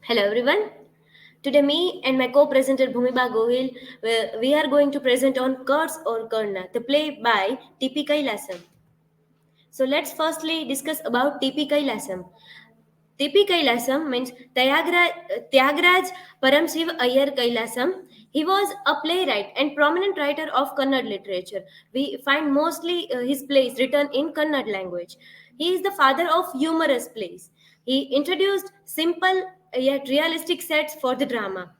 Hello everyone. Today me and my co-presenter Bhumiba Gohil, we are going to present on Kurds or Karna, the play by T.P. Kailasam. So let's firstly discuss about T.P. Kailasam. T.P. Kailasam means Tyagraj Paramsiv Iyer Kailasam. He was a playwright and prominent writer of Kannada literature. We find mostly his plays written in Kannada language. He is the father of humorous plays. He introduced simple yet realistic sets for the drama.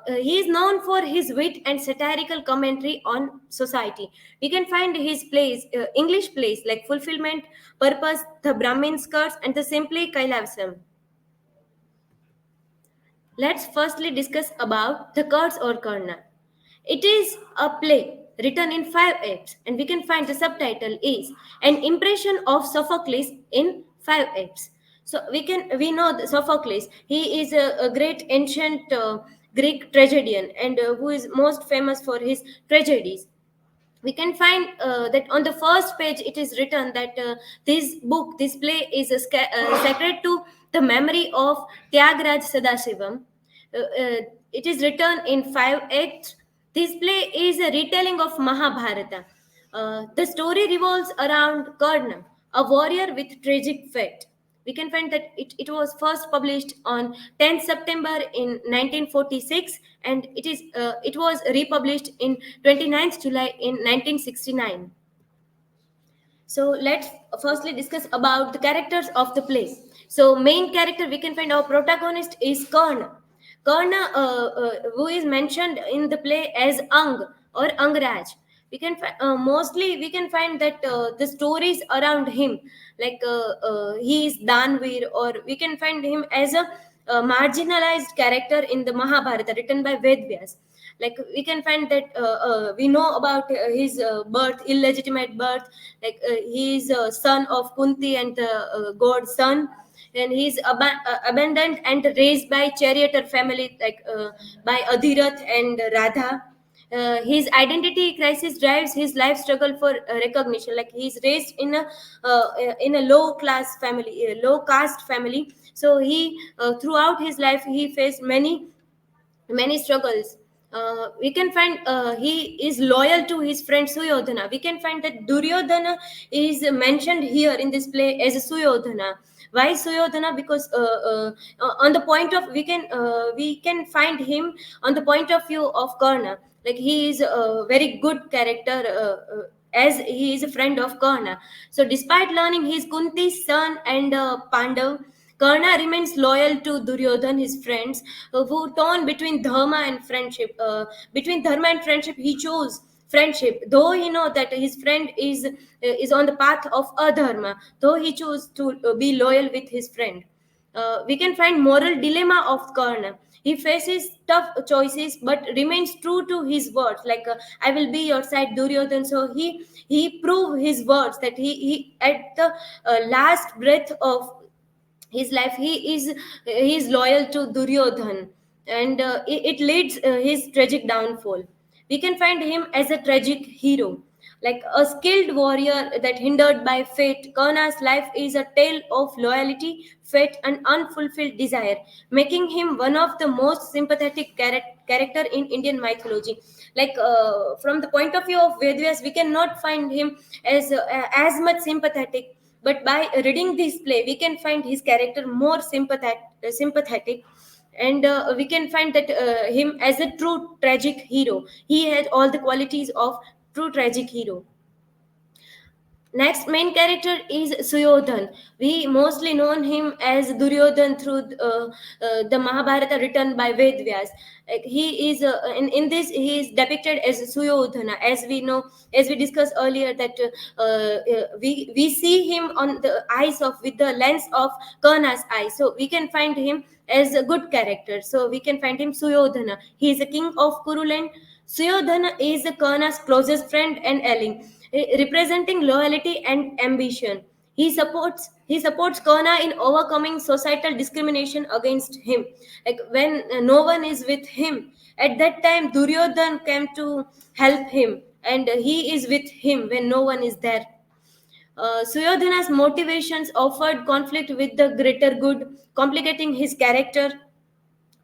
He is known for his wit and satirical commentary on society. We can find his plays, English plays like Fulfillment, Purpose, The Brahmin Skirts, and the Simply Kailasam. Let's firstly discuss about the Kurds or Karna. It is a play written in 5 acts, and we can find the subtitle is An Impression of Sophocles in 5 acts. So we know the Sophocles. He is a great ancient Greek tragedian and who is most famous for his tragedies. We can find that on the first page it is written that this play is sacred to the memory of Tyagraj Sadasivam. It is written in 5 acts. This play is a retelling of Mahabharata. The story revolves around Karna, a warrior with tragic fate. We can find that it was first published on 10th September in 1946, and it was republished in 29th July in 1969. So let's firstly discuss about the characters of the play. So main character we can find our protagonist is Karna. Karna, who is mentioned in the play as Ang or Angraj. Mostly we can find that the stories around him, like he is Danvir, or we can find him as a marginalized character in the Mahabharata written by Vedvyas. Like we can find that we know about his birth, illegitimate birth, like he is a son of Kunti and the god's son, and he is abandoned and raised by charioteer family, like by Adhirath and Radha. His identity crisis drives his life struggle for recognition. Like he is raised in a low class family, a low caste family. So he throughout his life he faced many struggles. We can find he is loyal to his friend Suyodhana. We can find that Duryodhana is mentioned here in this play as Suyodhana. Why Suyodhana? Because on the point of we can find him on the point of view of Karna. Like he is a very good character. As he is a friend of Karna. So, despite learning he is Kunti's son and Pandav, Karna remains loyal to Duryodhan, his friends, who torn between dharma and friendship. Between dharma and friendship, he chose friendship. Though he know that his friend is on the path of adharma, though he chose to be loyal with his friend. We can find moral dilemma of Karna. He faces tough choices but remains true to his words. Like I will be your side, Duryodhan. So he proved his words, that he at the last breath of his life he is loyal to Duryodhan, and it leads his tragic downfall. We can find him as a tragic hero, like a skilled warrior that hindered by fate. Karna's life is a tale of loyalty, fate, and unfulfilled desire, making him one of the most sympathetic character in Indian mythology. Like from the point of view of Vedas, we cannot find him as much sympathetic, but by reading this play we can find his character more sympathetic, and we can find that him as a true tragic hero. He has all the qualities of true tragic hero. Next main character is Suyodhan. We mostly know him as Duryodhan through the Mahabharata written by Vedvyas. He is in this he is depicted as Suyodhana, as we know, as we discussed earlier that we see him on the eyes of with the lens of Karna's eyes. So we can find him as a good character. So we can find him Suyodhana. He is a king of Kuruland. Suyodhana is the Karna's closest friend and ally, representing loyalty and ambition. He supports Karna in overcoming societal discrimination against him. Like when no one is with him, at that time Duryodhan came to help him, and he is with him when no one is there. Suyodhana's motivations offered conflict with the greater good, complicating his character.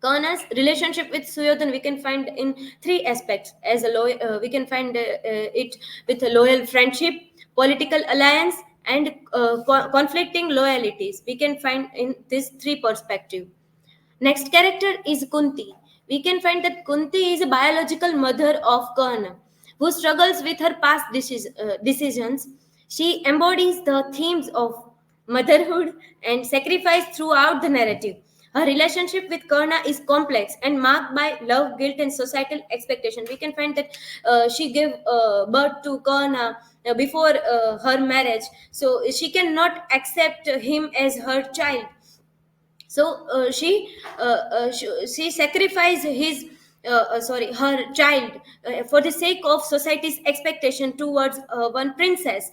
Karna's relationship with Suyodan we can find in three aspects. As a we can find it with a loyal friendship, political alliance, and conflicting loyalties. We can find in this three perspective. Next character is Kunti. We can find that Kunti is a biological mother of Karna, who struggles with her past decisions. She embodies the themes of motherhood and sacrifice throughout the narrative. Her relationship with Karna is complex and marked by love, guilt, and societal expectation. We can find that she gave birth to Karna before her marriage, so she cannot accept him as her child. So she sacrificed her child for the sake of society's expectation towards one princess,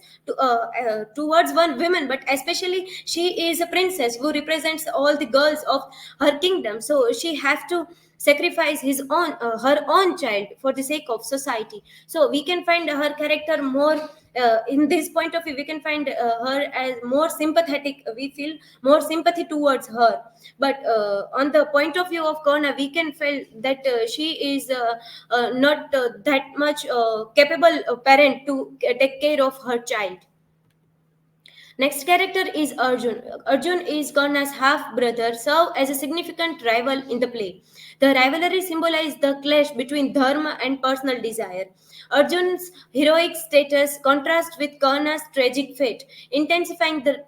towards one woman, but especially she is a princess who represents all the girls of her kingdom, so she have to sacrifice her own child for the sake of society. So we can find her character more in this point of view. We can find her as more sympathetic. We feel more sympathy towards her. But on the point of view of Karna, we can feel that she is not that much capable parent to take care of her child. Next character is Arjun. Arjun is Karna's half brother, serve as a significant rival in the play. The rivalry symbolizes the clash between dharma and personal desire. Arjun's heroic status contrasts with Karna's tragic fate, intensifying the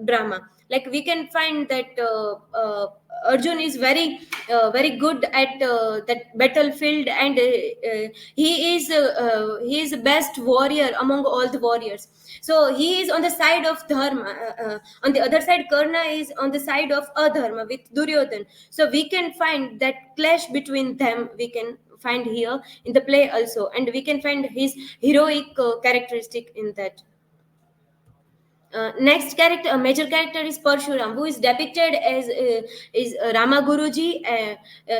drama. Like we can find that Arjun is very good at that battlefield, and he is the best warrior among all the warriors. So he is on the side of dharma. On the other side, Karna is on the side of adharma with Duryodhan. So we can find that clash between them. We can find here in the play also, and we can find his heroic characteristic in that. Next character, a major character is Parshuram, who is depicted as Rama Guruji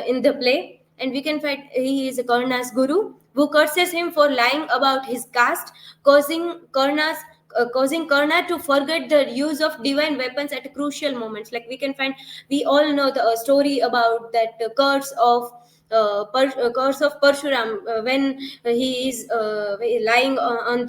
in the play, and we can find he is Karna's guru, who curses him for lying about his caste, causing Karna to forget the use of divine weapons at crucial moments. Like we can find, we all know the story about that curse of Parshuram when he is lying in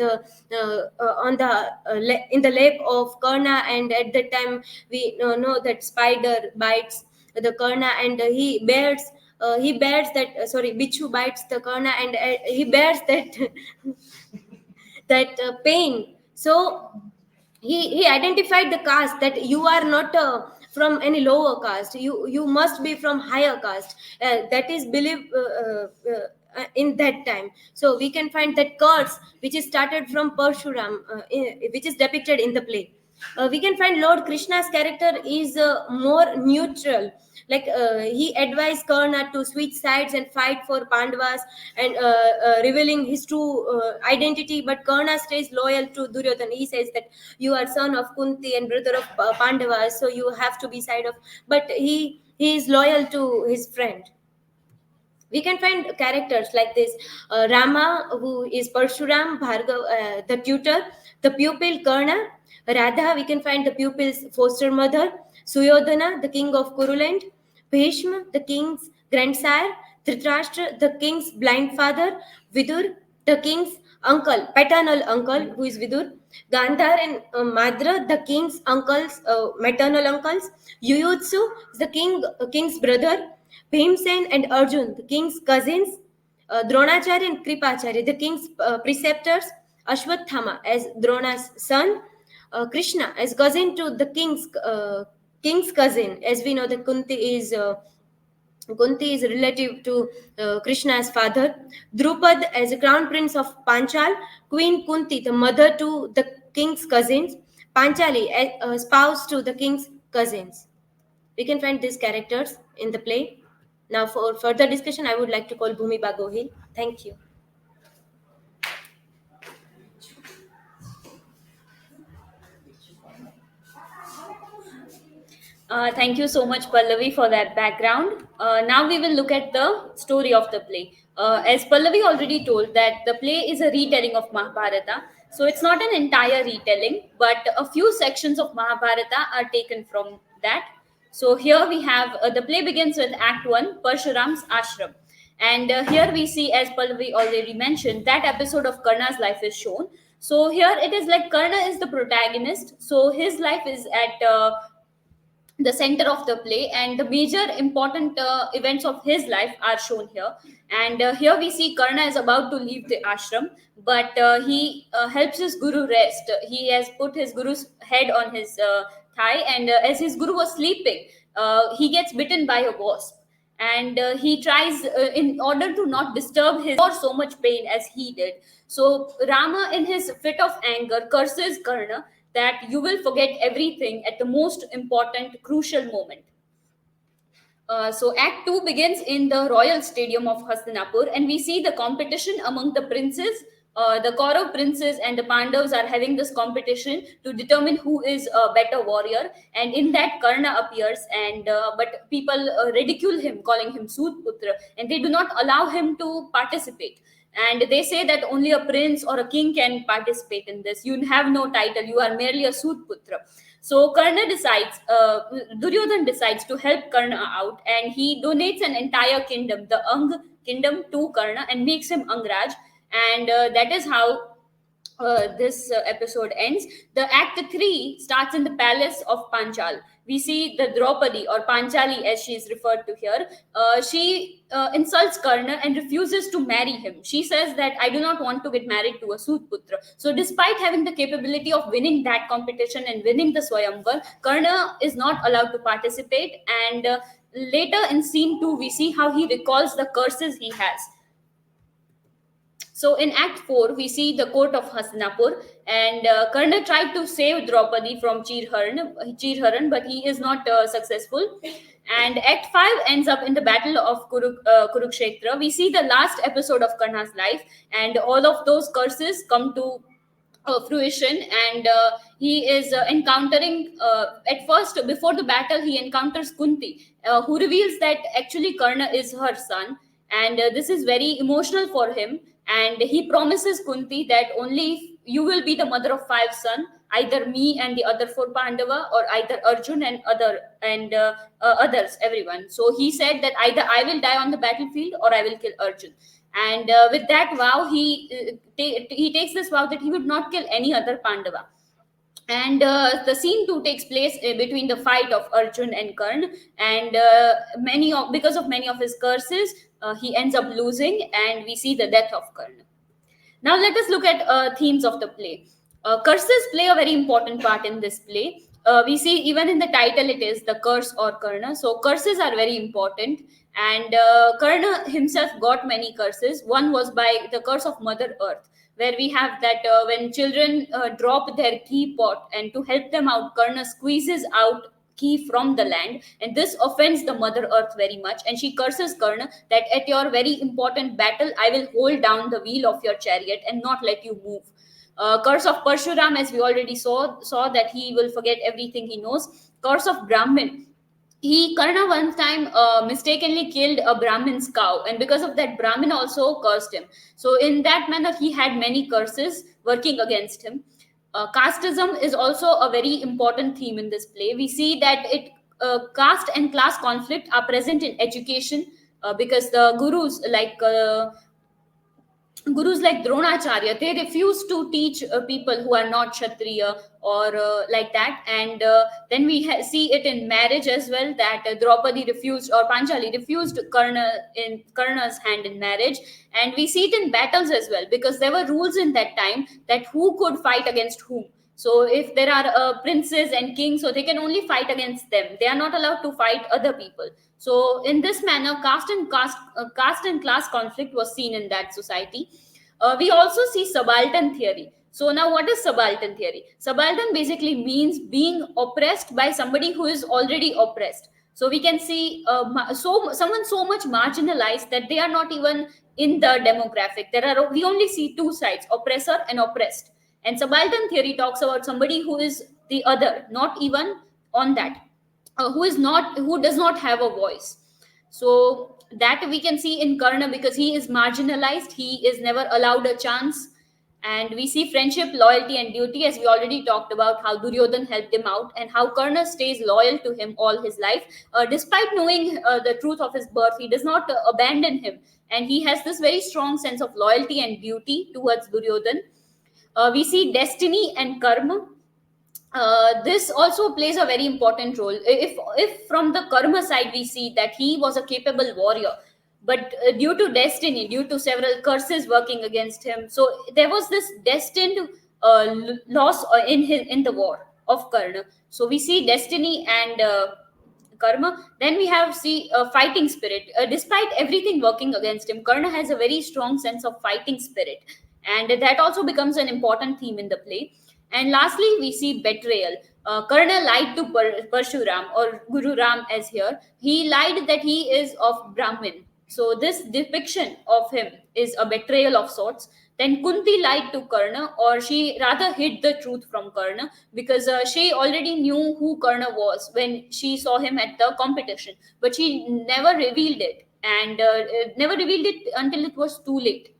the lap of Karna, and at that time we know that spider bites the Karna, and he bears that Bichu bites the Karna, and he bears that pain. So he identified the caste, that you are not from any lower caste, you must be from higher caste. That is believed in that time. So we can find that curse which is started from Parshuram, which is depicted in the play. We can find Lord Krishna's character is more neutral. Like he advised Karna to switch sides and fight for Pandavas, and revealing his true identity. But Karna stays loyal to Duryodhana. He says that you are son of Kunti and brother of Pandavas, so you have to be side of. But he is loyal to his friend. We can find characters like this: Rama, who is Parshuram, Bhargav, the tutor, the pupil Karna, Radha, we can find the pupil's foster mother, Suyodhana, the king of Kuruland, Bhishma, the king's grandsire, Dhritarashtra, the king's blind father, Vidur, the king's uncle, paternal uncle, who is Vidur, Gandhar and Madra, the king's uncles, maternal uncles, Yuyutsu, the king's brother, Bhimsen and Arjun, the king's cousins, Dronacharya and Kripacharya, the king's preceptors, Ashwathama as Drona's son, Krishna as cousin to the king's cousin. As we know, that Kunti is relative to Krishna's father. Drupad as a crown prince of Panchal, Queen Kunti, the mother to the king's cousins, Panchali as spouse to the king's cousins. We can find these characters in the play. Now, for further discussion, I would like to call Bhumiba Gohil. Thank you. Thank you so much, Pallavi, for that background. Now we will look at the story of the play. As Pallavi already told, that the play is a retelling of Mahabharata. So it's not an entire retelling, but a few sections of Mahabharata are taken from that. So here we have the play begins with Act 1, Parshuram's Ashram. And here we see, as Pallavi already mentioned, that episode of Karna's life is shown. So here it is like Karna is the protagonist. So his life is at the center of the play, and the major important events of his life are shown here. And here we see Karna is about to leave the ashram, but he helps his guru rest. He has put his guru's head on his thigh, and as his guru was sleeping, he gets bitten by a wasp. And he tries, in order to not disturb his or so much pain as he did, so Rama in his fit of anger curses Karna that you will forget everything at the most important, crucial moment. So Act 2 begins in the royal stadium of Hastinapur, and we see the competition among the princes. The Kaurav princes and the Pandavas are having this competition to determine who is a better warrior, and in that Karna appears, and but people ridicule him, calling him Sudputra, and they do not allow him to participate. And they say that only a prince or a king can participate in this. You have no title; you are merely a Sudputra. So Duryodhan decides to help Karna out, and he donates an entire kingdom, the Ang kingdom, to Karna and makes him Angraj. And that is how this episode ends. The Act 3 starts in the palace of Panchal. We see the Draupadi, or Panchali as she is referred to here. She insults Karna and refuses to marry him. She says that I do not want to get married to a Sudputra. So, despite having the capability of winning that competition and winning the Swayamvar, Karna is not allowed to participate. And later in scene 2, we see how he recalls the curses he has. So in Act 4, we see the court of Hastinapur, and Karna tried to save Draupadi from Chirharan, but he is not successful. And Act 5 ends up in the battle of Kurukshetra. We see the last episode of Karna's life, and all of those curses come to fruition. And he is encountering, at first, before the battle, he encounters Kunti, who reveals that actually Karna is her son. And this is very emotional for him, and he promises Kunti that only you will be the mother of 5 sons, either me and the other 4 Pandava, or either Arjun and others, everyone. So he said that either I will die on the battlefield or I will kill Arjun. And with that vow, he takes this vow that he would not kill any other Pandava. And the scene 2 takes place between the fight of Arjun and Karn, and because of many of his curses, he ends up losing, and we see the death of Karna. Now let us look at themes of the play. Curses play a very important part in this play. We see even in the title it is the curse or Karna. So curses are very important, and Karna himself got many curses. One was by the curse of Mother Earth, where we have that when children drop their key pot, and to help them out, Karna squeezes out key from the land, and this offends the Mother Earth very much, and she curses Karna that at your very important battle I will hold down the wheel of your chariot and not let you move. Curse of Parshuram, as we already saw that he will forget everything he knows. Curse of Brahmin, Karna one time mistakenly killed a Brahmin's cow, and because of that, Brahmin also cursed him. So in that manner, he had many curses working against him. Casteism is also a very important theme in this play. We see that caste and class conflict are present in education, because the gurus like Dronacharya, they refuse to teach people who are not Kshatriya, or like that. And then we see it in marriage as well, that Draupadi refused, or Panchali refused Karna's hand in marriage. And we see it in battles as well, because there were rules in that time that who could fight against whom. So if there are princes and kings, so they can only fight against them. They are not allowed to fight other people. So in this manner, caste and class conflict was seen in that society. We also see subaltern theory. So now, what is subaltern theory? Subaltern basically means being oppressed by somebody who is already oppressed. So we can see someone so much marginalized that they are not even in the demographic. We only see two sides: oppressor and oppressed. And subaltern theory talks about somebody who is the other, not even on that, who does not have a voice. So that we can see in Karna, because he is marginalized, he is never allowed a chance. And we see friendship, loyalty, and duty, as we already talked about how Duryodhan helped him out, and how Karna stays loyal to him all his life. Despite knowing the truth of his birth, he does not abandon him, and he has this very strong sense of loyalty and duty towards Duryodhan. We see destiny and karma. This also plays a very important role. If from the karma side we see that he was a capable warrior, but due to destiny, due to several curses working against him, so there was this destined loss in the war of Karna. So we see destiny and karma. Then we have see fighting spirit. Despite everything working against him, Karna has a very strong sense of fighting spirit, and that also becomes an important theme in the play. And lastly, we see betrayal. Karna lied to Parshuram, or Guru Ram as here. He lied that he is of Brahmin. So this depiction of him is a betrayal of sorts. Then Kunti lied to Karna, or she rather hid the truth from Karna, because she already knew who Karna was when she saw him at the competition, but she never revealed it, and never revealed it until it was too late.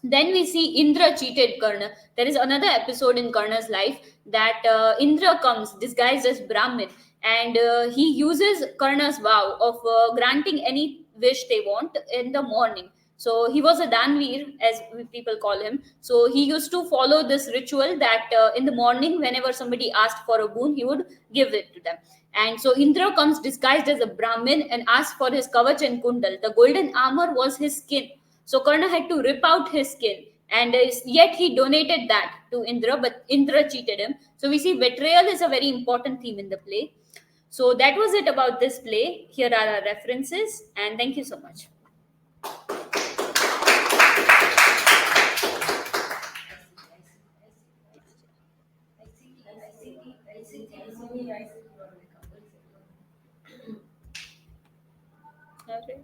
Then we see Indra cheated Karna. There is another episode in Karna's life that Indra comes disguised as Brahmin, and he uses Karna's vow of granting any wish they want in the morning. So he was a Danveer, as people call him. So he used to follow this ritual that in the morning, whenever somebody asked for a boon, he would give it to them. And so Indra comes disguised as a Brahmin and asks for his kavach and kundal. The golden armor was his skin, so Karna had to rip out his skin, and yet he donated that to Indra, but Indra cheated him. So we see betrayal is a very important theme in the play. So that was it about this play. Here are our references, and thank you so much. Okay.